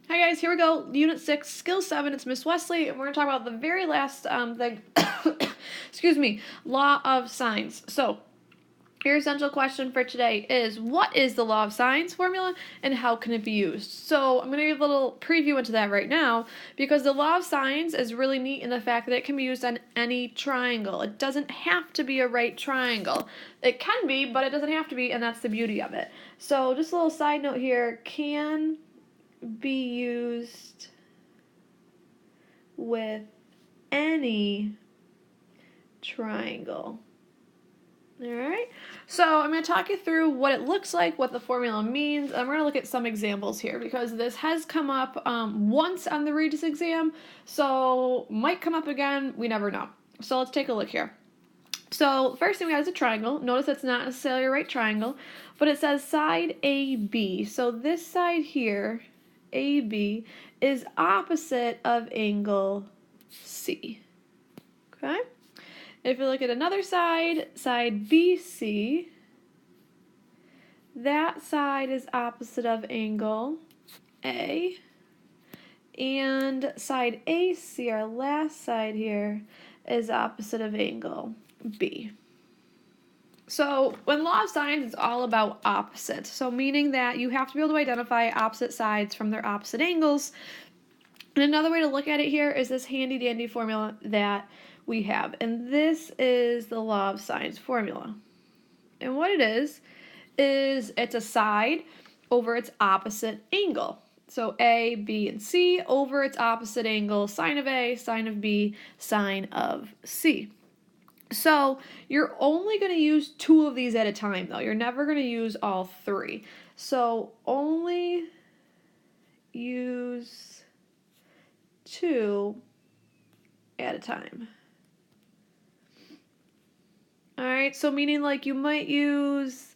Hi guys, here we go. Unit 6, Skill 7. It's Miss Wesley, and we're going to talk about the very last thing. Excuse me. Law of sines. So, your essential question for today is, what is the law of sines formula and how can it be used? So I'm going to give a little preview into that right now because the law of sines is really neat in the fact that it can be used on any triangle. It doesn't have to be a right triangle. It can be, but it doesn't have to be, and that's the beauty of it. So just a little side note here, can be used with any triangle. Alright, so I'm going to talk you through what it looks like, what the formula means, and we're going to look at some examples here because this has come up once on the Regis exam, so might come up again, we never know. So let's take a look here. So first thing we have is a triangle. Notice it's not necessarily a right triangle, but it says side AB. So this side here, AB, is opposite of angle C. Okay? If you look at another side, side BC, that side is opposite of angle A. And side AC, our last side here, is opposite of angle B. So when law of sines, it's all about opposites. So meaning that you have to be able to identify opposite sides from their opposite angles. And another way to look at it here is this handy dandy formula that we have. And this is the law of sines formula. And what it is it's a side over its opposite angle. So A, B, and C over its opposite angle, sine of A, sine of B, sine of C. So you're only going to use two of these at a time, though. You're never going to use all three. So only use two at a time. Alright, so meaning like you might use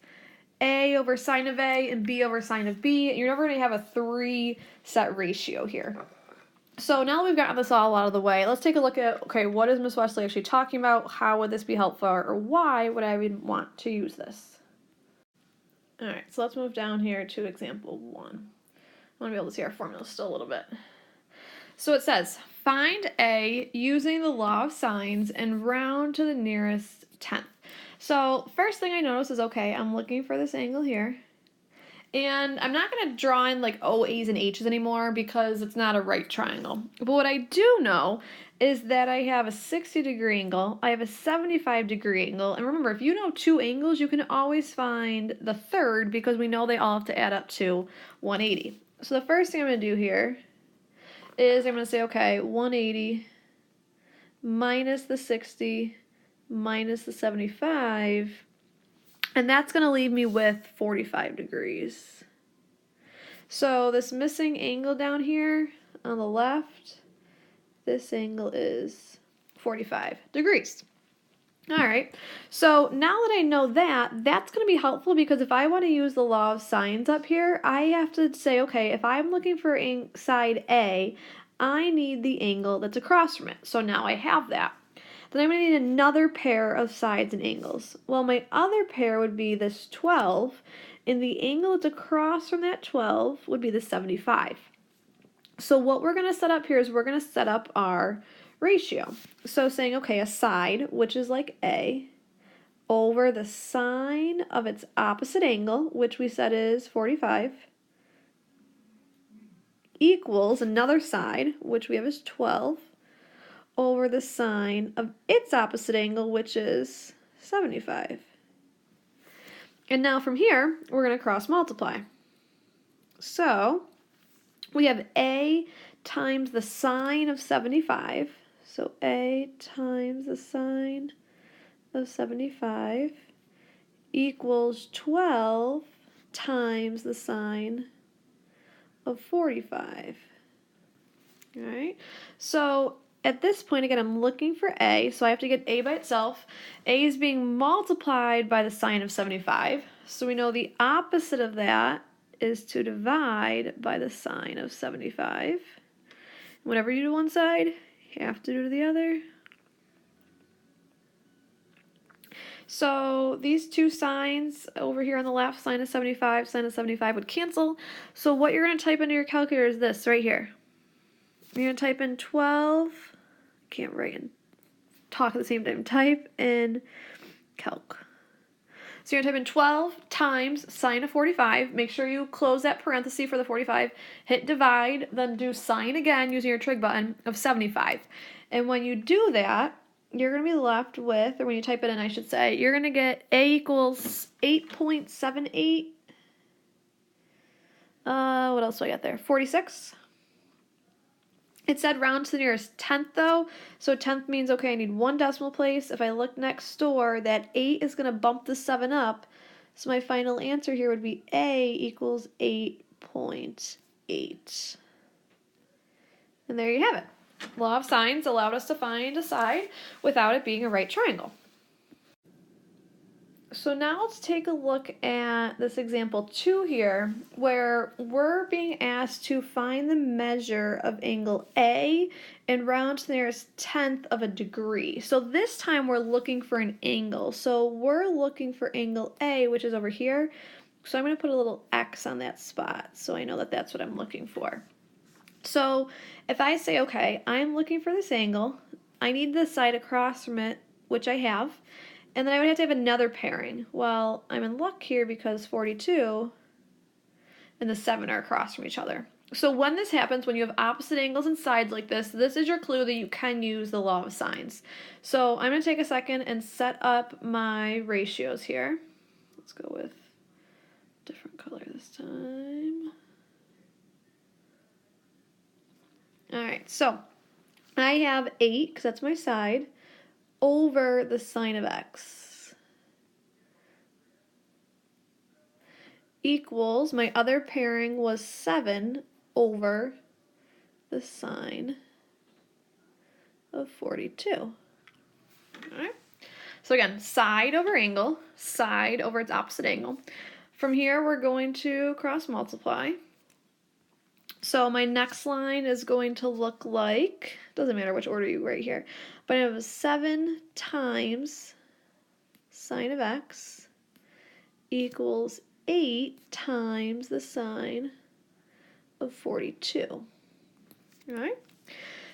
A over sine of A and B over sine of B. You're never going to have a 3-set ratio here. So now that we've gotten this all out of the way, let's take a look at, okay, what is Miss Wesley actually talking about? How would this be helpful? Or why would I even want to use this? Alright, so let's move down here to example 1. I want to be able to see our formula still a little bit. So it says, find A using the law of sines and round to the nearest tenth. So first thing I notice is, okay, I'm looking for this angle here. And I'm not going to draw in like OA's and H's anymore because it's not a right triangle. But what I do know is that I have a 60-degree angle, I have a 75-degree angle, and remember, if you know two angles, you can always find the third because we know they all have to add up to 180. So the first thing I'm going to do here is I'm going to say, okay, 180 minus the 60 minus the 75, and that's going to leave me with 45 degrees. So this missing angle down here on the left, this angle is 45 degrees. Alright, so now that I know that, that's going to be helpful because if I want to use the law of sines up here, I have to say, okay, if I'm looking for side A, I need the angle that's across from it. So now I have that. Then I'm going to need another pair of sides and angles. Well, my other pair would be this 12, and the angle that's across from that 12 would be the 75. So what we're going to set up here is we're going to set up our ratio. So saying, okay, a side, which is like A, over the sine of its opposite angle, which we said is 45, equals another side, which we have is 12, over the sine of its opposite angle, which is 75. And now from here, we're going to cross multiply. So we have A times the sine of 75. So A times the sine of 75 equals 12 times the sine of 45. All right, so at this point, again, I'm looking for A, so I have to get A by itself. A is being multiplied by the sine of 75, so we know the opposite of that is to divide by the sine of 75. Whenever you do one side, you have to do the other. So these two signs over here on the left, sine of 75, would cancel. So what you're going to type into your calculator is this right here. You're going to type in 12, can't write and talk at the same time, type in calc. So you're going to type in 12 times sine of 45. Make sure you close that parenthesis for the 45. Hit divide, then do sine again using your trig button of 75. And when you do that, you're going to be left with, or when you type it in, I should say, you're going to get A equals 8.78. What else do I got there? 46. It said round to the nearest tenth though, so tenth means, okay, I need one decimal place. If I look next door, that 8 is going to bump the 7 up, so my final answer here would be A equals 8.8. And there you have it. Law of sines allowed us to find a side without it being a right triangle. So now let's take a look at this example 2 here, where we're being asked to find the measure of angle A and round to the nearest tenth of a degree. So this time we're looking for an angle. So we're looking for angle A, which is over here. So I'm going to put a little X on that spot so I know that that's what I'm looking for. So if I say, okay, I'm looking for this angle, I need the side across from it, which I have. And then I would have to have another pairing. Well, I'm in luck here because 42 and the 7 are across from each other. So when this happens, when you have opposite angles and sides like this is your clue that you can use the law of sines. So I'm going to take a second and set up my ratios here. Let's go with a different color this time. Alright, so I have 8, because that's my side, over the sine of x equals, my other pairing was 7 over the sine of 42. Alright, so again, side over angle, side over its opposite angle. From here we're going to cross multiply. So my next line is going to look like, doesn't matter which order you write here, but I have 7 times sine of x equals 8 times the sine of 42. Alright?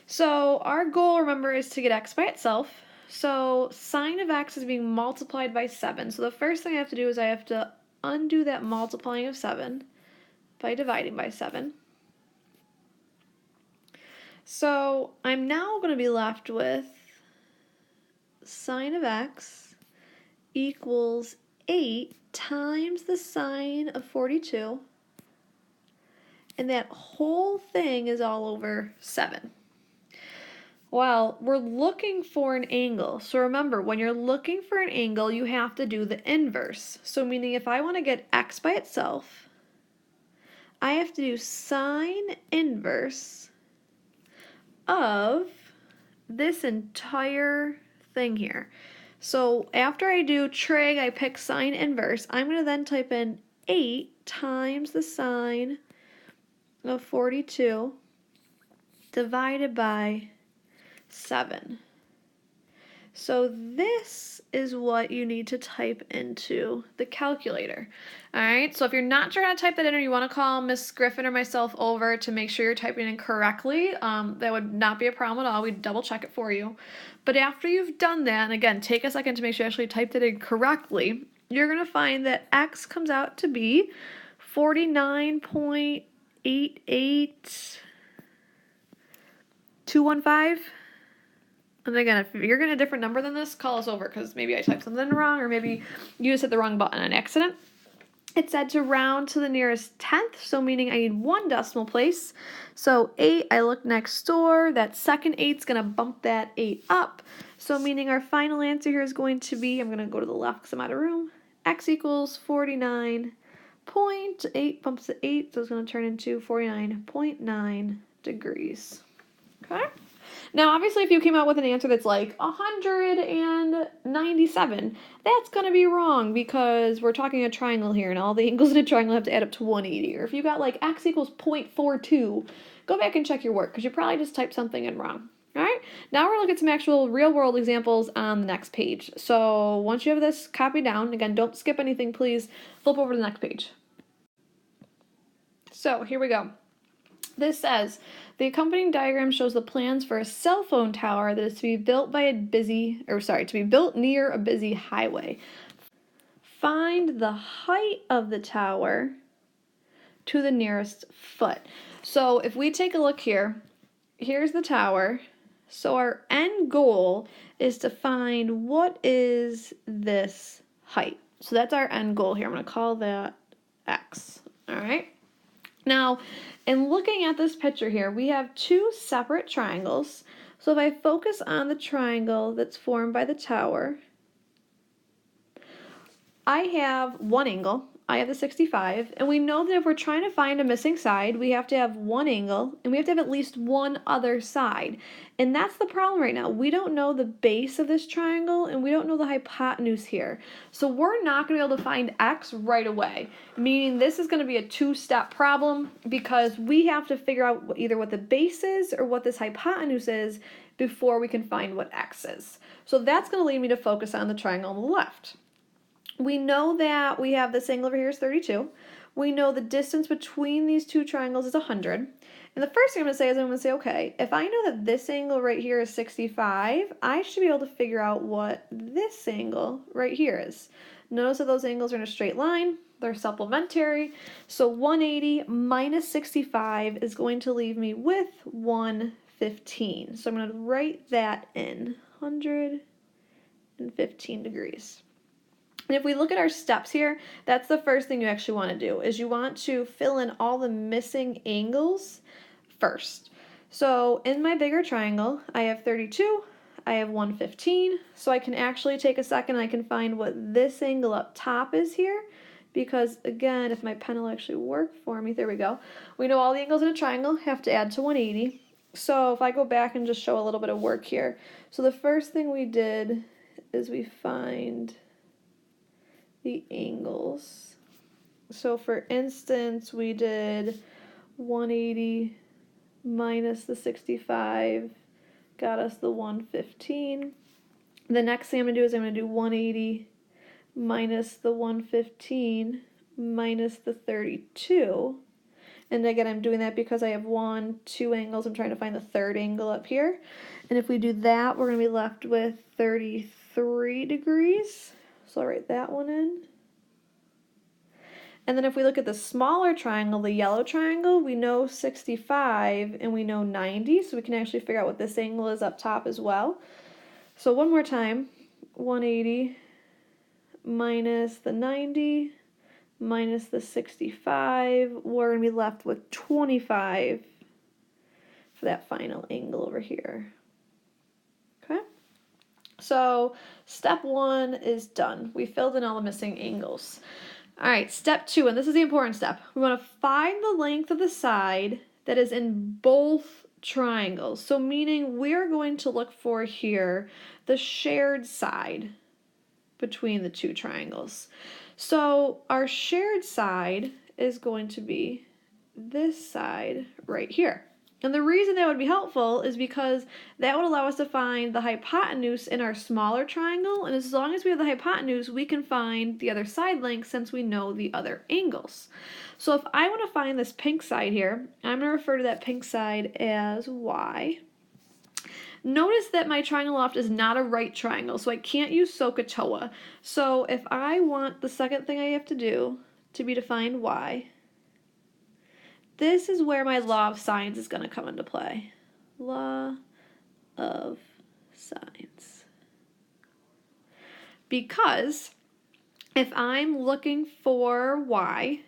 So our goal, remember, is to get x by itself. So sine of x is being multiplied by 7. So the first thing I have to do is I have to undo that multiplying of 7 by dividing by 7. So I'm now going to be left with sine of x equals 8 times the sine of 42, and that whole thing is all over 7. Well, we're looking for an angle. So remember, when you're looking for an angle, you have to do the inverse. So meaning if I want to get x by itself, I have to do sine inverse of this entire thing here. So after I do trig, I pick sine inverse. I'm going to then type in 8 times the sine of 42 divided by 7. So this is what you need to type into the calculator. Alright, so if you're not sure how to type that in, or you want to call Miss Griffin or myself over to make sure you're typing in correctly, that would not be a problem at all. We'd double check it for you. But after you've done that, and again, take a second to make sure you actually typed it in correctly, you're going to find that x comes out to be 49.88215. And again, if you're getting a different number than this, call us over, because maybe I typed something wrong, or maybe you just hit the wrong button on accident. It said to round to the nearest tenth, so meaning I need one decimal place. So 8, I look next door, that second 8's going to bump that 8 up. So meaning our final answer here is going to be, I'm going to go to the left because I'm out of room, x equals 49.8 bumps to 8, so it's going to turn into 49.9 degrees. Okay? Now, obviously, if you came out with an answer that's like 197, that's going to be wrong, because we're talking a triangle here, and all the angles in a triangle have to add up to 180. Or if you got like x equals 0.42, go back and check your work, because you probably just typed something in wrong. All right, now we're looking at some actual real world examples on the next page. So once you have this copied down, again, don't skip anything, please flip over to the next page. So here we go. This says, the accompanying diagram shows the plans for a cell phone tower that is to be built to be built near a busy highway. Find the height of the tower to the nearest foot. So if we take a look here, here's the tower. So our end goal is to find what is this height. So that's our end goal here. I'm going to call that X. All right. Now, in looking at this picture here, we have two separate triangles. So if I focus on the triangle that's formed by the tower, I have one angle. I have the 65, and we know that if we're trying to find a missing side, we have to have one angle, and we have to have at least one other side. And that's the problem right now. We don't know the base of this triangle, and we don't know the hypotenuse here. So we're not going to be able to find X right away, meaning this is going to be a two-step problem because we have to figure out either what the base is or what this hypotenuse is before we can find what X is. So that's going to lead me to focus on the triangle on the left. We know that we have this angle over here is 32. We know the distance between these two triangles is 100. And the first thing I'm going to say is I'm going to say, okay, if I know that this angle right here is 65, I should be able to figure out what this angle right here is. Notice that those angles are in a straight line. They're supplementary. So 180 minus 65 is going to leave me with 115. So I'm going to write that in, 115 degrees. And if we look at our steps here, that's the first thing you actually want to do, is you want to fill in all the missing angles first. So in my bigger triangle, I have 32, I have 115, so I can actually take a second and I can find what this angle up top is here, because again, if my pen will actually work for me, there we go. We know all the angles in a triangle have to add to 180. So if I go back and just show a little bit of work here. So the first thing we did is we find the angles. So for instance, we did 180 minus the 65 got us the 115. The next thing I'm going to do is I'm going to do 180 minus the 115 minus the 32. And again, I'm doing that because I have two angles. I'm trying to find the third angle up here. And if we do that, we're going to be left with 33 degrees. So I'll write that one in. And then if we look at the smaller triangle, the yellow triangle, we know 65 and we know 90, so we can actually figure out what this angle is up top as well. So one more time, 180 minus the 90 minus the 65, we're going to be left with 25 for that final angle over here. Okay? So step one is done. We filled in all the missing angles. All right, step two, and this is the important step. We want to find the length of the side that is in both triangles. So meaning we're going to look for here the shared side between the two triangles. So our shared side is going to be this side right here. And the reason that would be helpful is because that would allow us to find the hypotenuse in our smaller triangle, and as long as we have the hypotenuse, we can find the other side length since we know the other angles. So if I want to find this pink side here, I'm going to refer to that pink side as Y. Notice that my triangle left is not a right triangle, so I can't use SOHCAHTOA. So if I want the second thing I have to do to be to find Y, this is where my law of sines is going to come into play. Law of sines. Because if I'm looking for Y,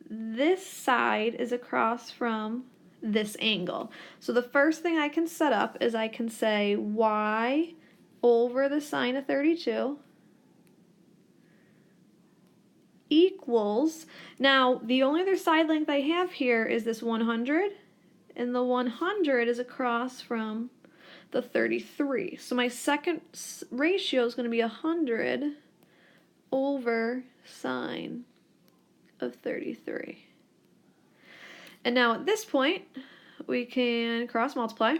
this side is across from this angle. So the first thing I can set up is I can say Y over the sine of 32 equals, now the only other side length I have here is this 100, and the 100 is across from the 33. So my second ratio is going to be 100 over sine of 33. And now at this point, we can cross multiply.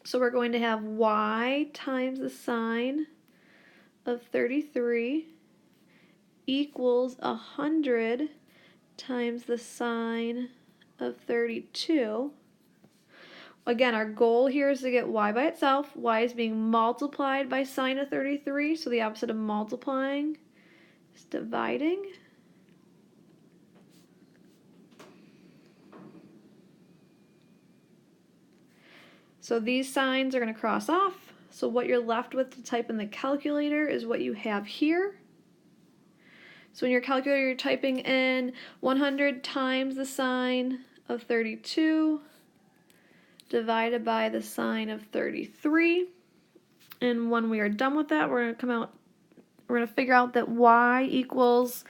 So we're going to have y times the sine of 33 equals 100 times the sine of 32. Again, our goal here is to get y by itself. Y is being multiplied by sine of 33, so the opposite of multiplying is dividing. So these signs are going to cross off. So what you're left with to type in the calculator is what you have here. So in your calculator, you're typing in 100 times the sine of 32 divided by the sine of 33. And when we are done with that, we're going to figure out that y equals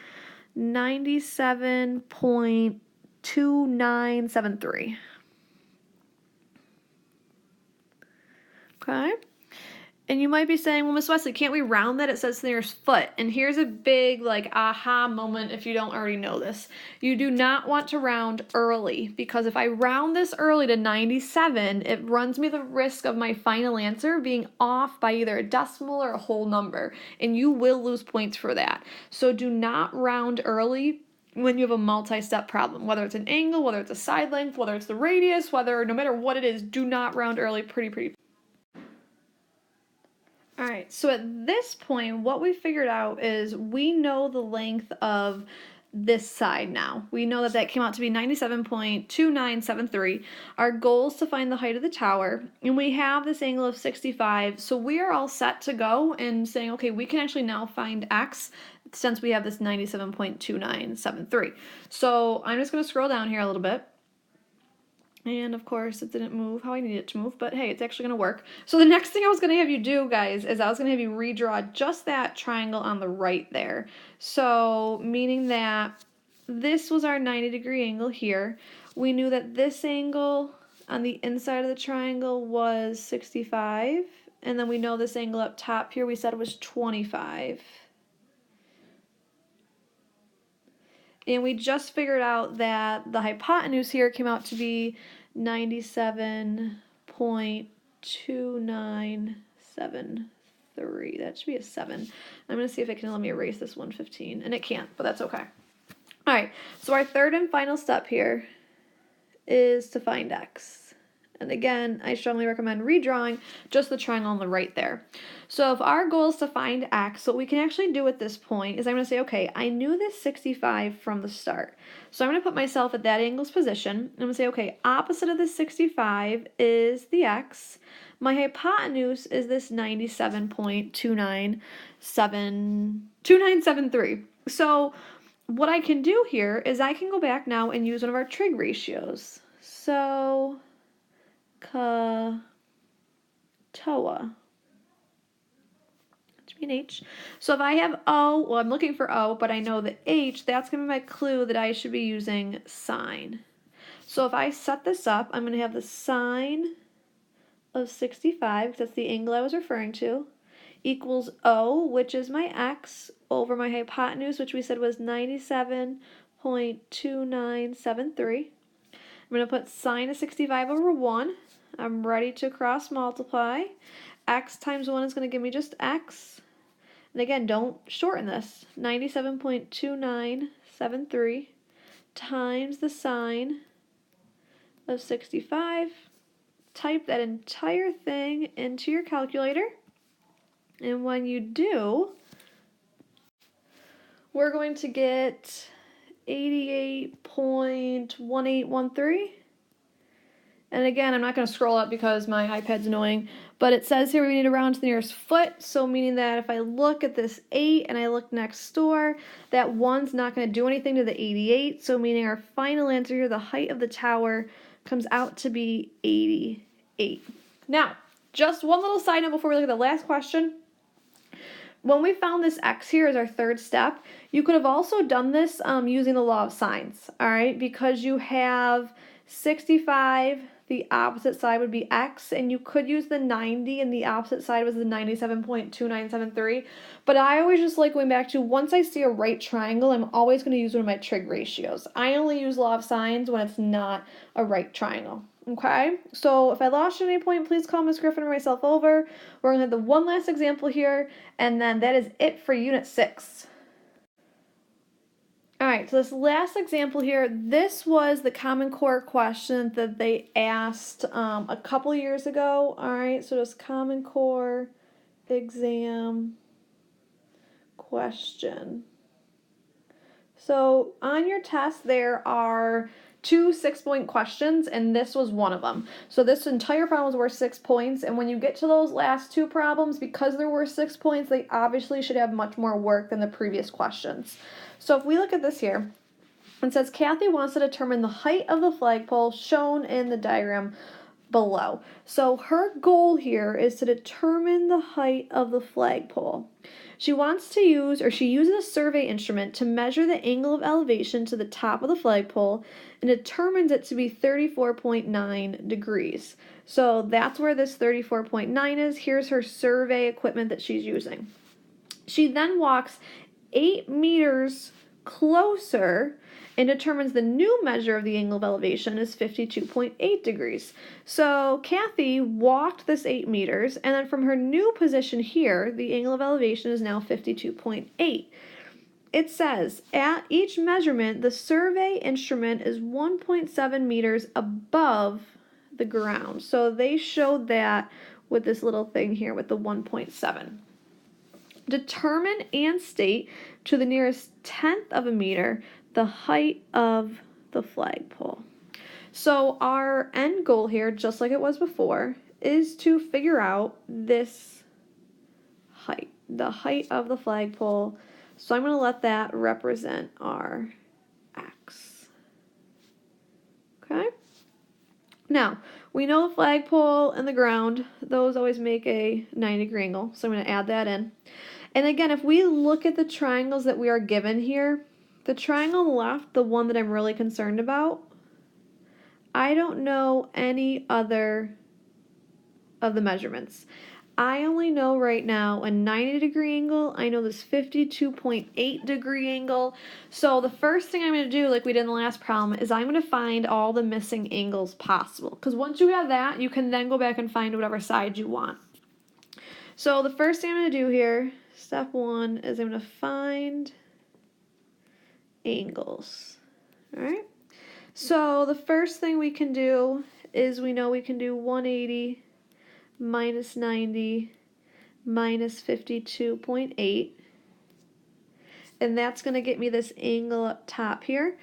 97.2973. Okay? And you might be saying, well, Miss Wesley, can't we round that? It says the nearest foot. And here's a big, aha moment if you don't already know this. You do not want to round early, because if I round this early to 97, it runs me the risk of my final answer being off by either a decimal or a whole number. And you will lose points for that. So do not round early when you have a multi-step problem, whether it's an angle, whether it's a side length, whether it's the radius, no matter what it is, do not round early. Pretty. All right, so at this point, what we figured out is we know the length of this side now. We know that came out to be 97.2973. Our goal is to find the height of the tower, and we have this angle of 65, so we are all set to go and saying, okay, we can actually now find x since we have this 97.2973. So I'm just going to scroll down here a little bit. And of course, it didn't move how I needed it to move, but hey, it's actually going to work. So the next thing I was going to have you do, guys, is I was going to have you redraw just that triangle on the right there. So meaning that this was our 90-degree angle here. We knew that this angle on the inside of the triangle was 65. And then we know this angle up top here we said was 25. And we just figured out that the hypotenuse here came out to be 97.2973. That should be a 7. I'm going to see if it can let me erase this 115. And it can't, but that's okay. All right, so our third and final step here is to find x. And again, I strongly recommend redrawing just the triangle on the right there. So if our goal is to find x, what we can actually do at this point is I'm going to say, okay, I knew this 65 from the start. So I'm going to put myself at that angle's position. I'm going to say, okay, opposite of this 65 is the x. My hypotenuse is this 97.2973. So what I can do here is I can go back now and use one of our trig ratios. So CATOA. Should be an H. So if I have O, well, I'm looking for O, but I know the H, that's going to be my clue that I should be using sine. So if I set this up, I'm going to have the sine of 65, because that's the angle I was referring to, equals O, which is my x, over my hypotenuse, which we said was 97.2973. I'm going to put sine of 65 over 1. I'm ready to cross multiply. X times 1 is going to give me just x. And again, don't shorten this. 97.2973 times the sine of 65. Type that entire thing into your calculator. And when you do, we're going to get 88.1813. And again, I'm not going to scroll up because my iPad's annoying, but it says here we need to round to the nearest foot, so meaning that if I look at this 8 and I look next door, that 1's not going to do anything to the 88, so meaning our final answer here, the height of the tower, comes out to be 88. Now, just one little side note before we look at the last question. When we found this x here as our third step, you could have also done this using the law of sines, all right? Because you have 65, the opposite side would be x, and you could use the 90, and the opposite side was the 97.2973. But I always just like going back to, once I see a right triangle, I'm always going to use one of my trig ratios. I only use law of sines when it's not a right triangle. Okay, so if I lost you at any point, please call Miss Griffin or myself over. We're going to have the one last example here, and then that is it for Unit 6. Alright, so this last example here, this was the Common Core question that they asked a couple years ago. Alright, so this Common Core exam question. So on your test there are 2 6-point questions, and this was one of them. So this entire problem was worth 6 points, and when you get to those last 2 problems, because there were 6 points, they obviously should have much more work than the previous questions. So if we look at this here, it says Kathy wants to determine the height of the flagpole shown in the diagram below. So her goal here is to determine the height of the flagpole. She uses a survey instrument to measure the angle of elevation to the top of the flagpole and determines it to be 34.9 degrees. So that's where this 34.9 is. Here's her survey equipment that she's using. She then walks 8 meters closer and determines the new measure of the angle of elevation is 52.8 degrees. So Kathy walked this 8 meters, and then from her new position here, the angle of elevation is now 52.8. It says, at each measurement, the survey instrument is 1.7 meters above the ground. So they showed that with this little thing here with the 1.7. Determine and state to the nearest tenth of a meter the height of the flagpole. So our end goal here, just like it was before, is to figure out this height, the height of the flagpole. So I'm going to let that represent our x. Okay? Now, we know the flagpole and the ground, those always make a 90-degree angle, so I'm going to add that in. And again, if we look at the triangles that we are given here, the triangle on the left, the one that I'm really concerned about, I don't know any other of the measurements. I only know right now a 90-degree angle. I know this 52.8 degree angle. So the first thing I'm going to do, like we did in the last problem, is I'm going to find all the missing angles possible. Because once you have that, you can then go back and find whatever side you want. So the first thing I'm going to do here, step 1, is I'm going to find angles. Alright? So the first thing we can do is we know we can do 180 minus 90 minus 52.8, and that's going to get me this angle up top here.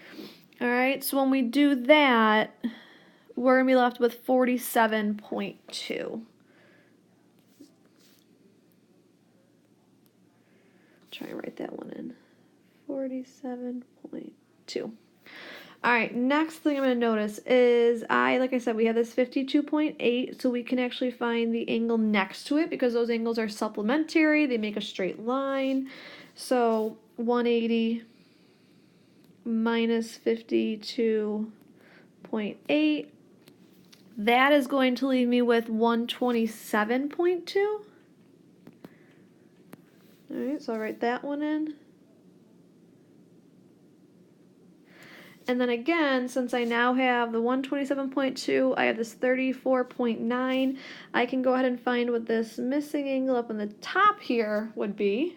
Alright, so when we do that, we're going to be left with 47.2. Try and write that one in. 47.2. Alright, next thing I'm going to notice is like I said, we have this 52.8, so we can actually find the angle next to it because those angles are supplementary. They make a straight line. So 180 minus 52.8, that is going to leave me with 127.2. Alright, so I'll write that one in. And then again, since I now have the 127.2, I have this 34.9, I can go ahead and find what this missing angle up on the top here would be.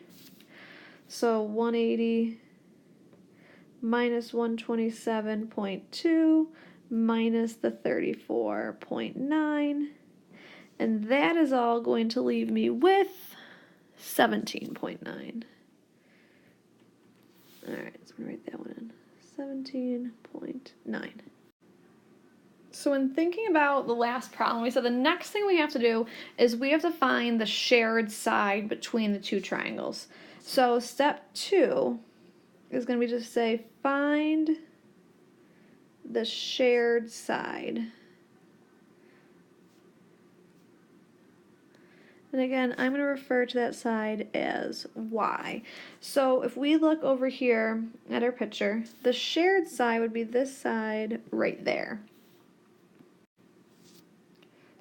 So 180 minus 127.2 minus the 34.9, and that is all going to leave me with 17.9. Alright, so I'm going to write that one in. 17.9. So when thinking about the last problem, we said the next thing we have to do is we have to find the shared side between the two triangles. So step 2 is going to be just say find the shared side. And again, I'm going to refer to that side as y. So if we look over here at our picture, the shared side would be this side right there.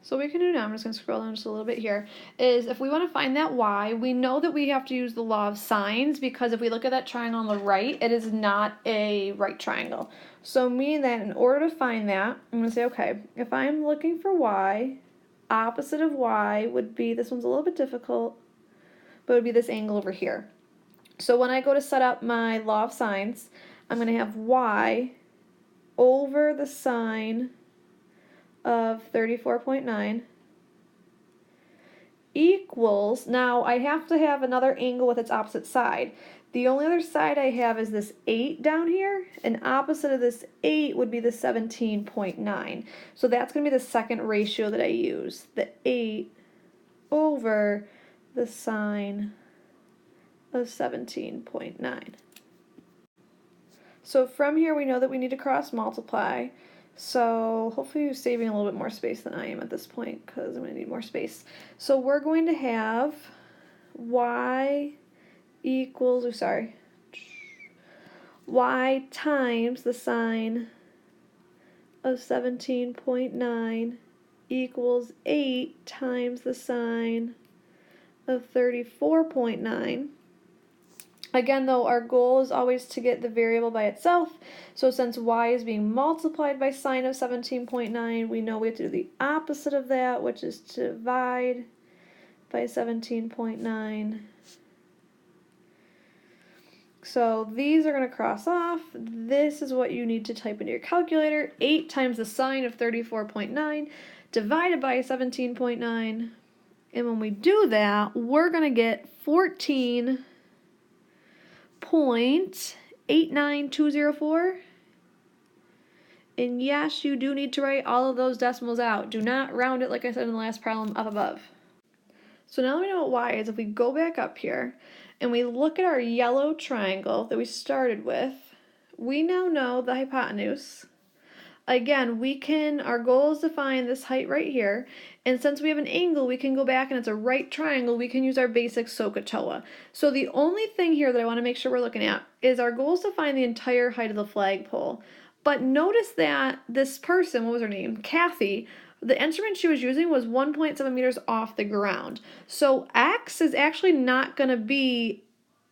So what we can do now, I'm just going to scroll down just a little bit here, is if we want to find that y, we know that we have to use the law of sines, because if we look at that triangle on the right, it is not a right triangle. So meaning that in order to find that, I'm going to say, okay, if I'm looking for y, opposite of y would be, this one's a little bit difficult, but it would be this angle over here. So when I go to set up my law of sines, I'm going to have y over the sine of 34.9 equals, now I have to have another angle with its opposite side. The only other side I have is this 8 down here, and opposite of this 8 would be the 17.9. So that's going to be the second ratio that I use, the 8 over the sine of 17.9. So from here we know that we need to cross multiply. So hopefully you're saving a little bit more space than I am at this point, because I'm going to need more space. So we're going to have y equals, y times the sine of 17.9 equals 8 times the sine of 34.9. Again, though, our goal is always to get the variable by itself. So since y is being multiplied by sine of 17.9, we know we have to do the opposite of that, which is to divide by 17.9. So these are going to cross off. This is what you need to type into your calculator. 8 times the sine of 34.9 divided by 17.9. And when we do that, we're going to get 14.89204. And yes, you do need to write all of those decimals out. Do not round it, like I said in the last problem, up above. So now that we know what y is, if we go back up here and we look at our yellow triangle that we started with, we now know the hypotenuse. Again, our goal is to find this height right here, and since we have an angle, we can go back and it's a right triangle, we can use our basic SOHCAHTOA. So the only thing here that I want to make sure we're looking at is our goal is to find the entire height of the flagpole. But notice that this person, what was her name? Kathy, the instrument she was using was 1.7 meters off the ground. So X is actually not going to be,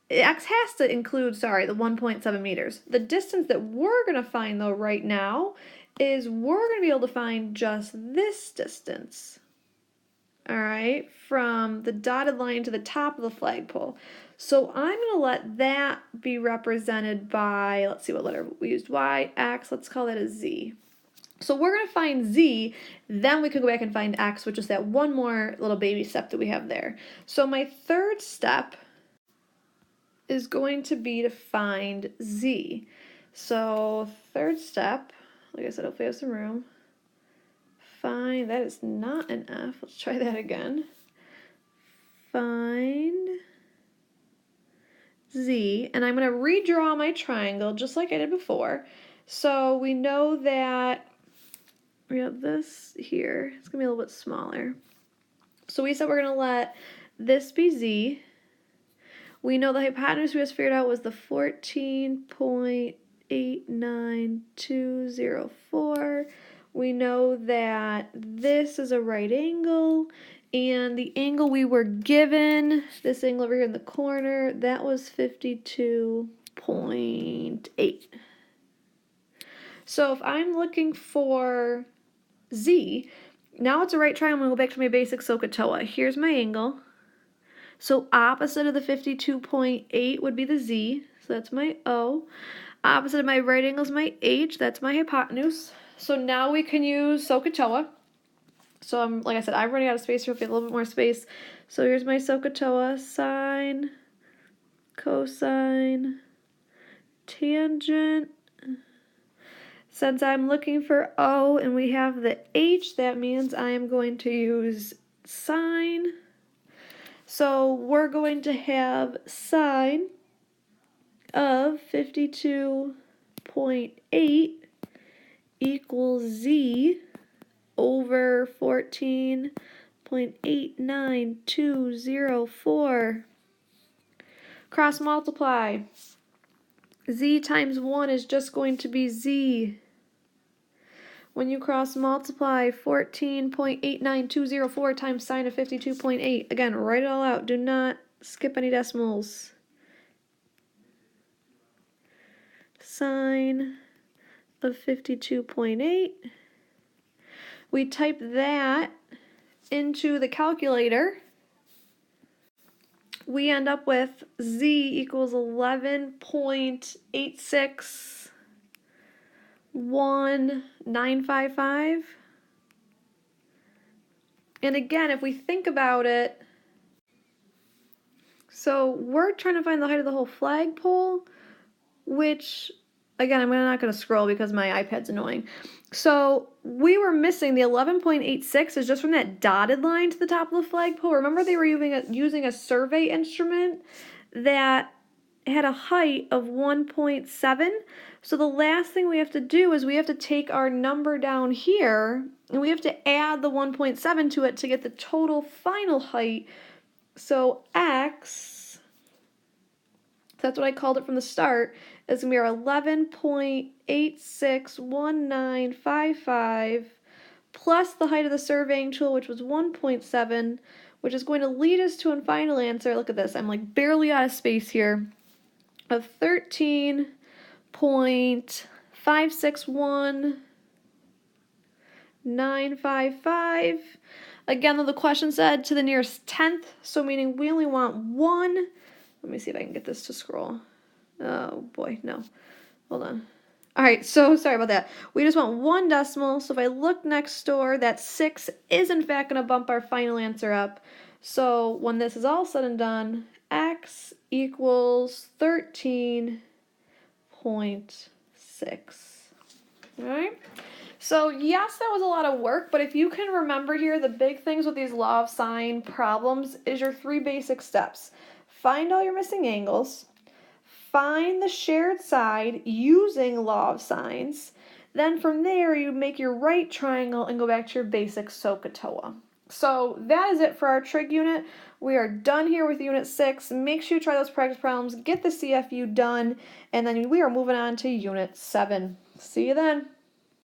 X has to include, the 1.7 meters. The distance that we're going to find, though, right now is we're going to be able to find just this distance. All right, from the dotted line to the top of the flagpole. So I'm going to let that be represented by, let's see what letter we used, Y, X, let's call that a Z. So we're going to find Z, then we could go back and find X, which is that one more little baby step that we have there. So my third step is going to be to find Z. So third step, like I said, hopefully I have some room. Find, that is not an F, let's try that again. Find Z, and I'm going to redraw my triangle just like I did before. So we know that we have this here. It's going to be a little bit smaller. So we said we're going to let this be Z. We know the hypotenuse we just figured out was the 14.89204. We know that this is a right angle, and the angle we were given, this angle over here in the corner, that was 52.8. So if I'm looking for Z, now it's a right triangle. I'm going to go back to my basic SOHCAHTOA. Here's my angle. So opposite of the 52.8 would be the Z. So that's my O. Opposite of my right angle is my H. That's my hypotenuse. So now we can use SOHCAHTOA. So like I said, I'm running out of space here. We'll get a little bit more space. So here's my SOHCAHTOA. Sine, cosine, tangent. Since I'm looking for O and we have the H, that means I am going to use sine. So we're going to have sine of 52.8 equals Z over 14.89204. Cross multiply. Z times 1 is just going to be Z. when you cross multiply 14.89204 times sine of 52.8. Again, write it all out. Do not skip any decimals. Sine of 52.8. We type that into the calculator. We end up with z equals 11.861,955. And again, if we think about it, so we're trying to find the height of the whole flagpole, which, again, I'm not going to scroll because my iPad's annoying. So we were missing the 11.86 is just from that dotted line to the top of the flagpole. Remember they were using a survey instrument that had a height of 1.7. So the last thing we have to do is we have to take our number down here and we have to add the 1.7 to it to get the total final height. So x, that's what I called it from the start, is going to be our 11.861955 plus the height of the surveying tool, which was 1.7, which is going to lead us to a final answer. Look at this. I'm like barely out of space here. Of 13.561955. Again, though, the question said to the nearest tenth, so meaning we only want one. Let me see if I can get this to scroll. Oh boy, no. Hold on. All right, so sorry about that. We just want one decimal, so if I look next door, that 6 is in fact going to bump our final answer up. So when this is all said and done, x equals 13.6. All right? So yes, that was a lot of work, but if you can remember here, the big things with these law of sine problems is your 3 basic steps. Find all your missing angles. Find the shared side using law of sines. Then from there, you make your right triangle and go back to your basic SOHCAHTOA. So that is it for our trig unit. We are done here with unit 6. Make sure you try those practice problems, get the CFU done, and then we are moving on to unit 7. See you then.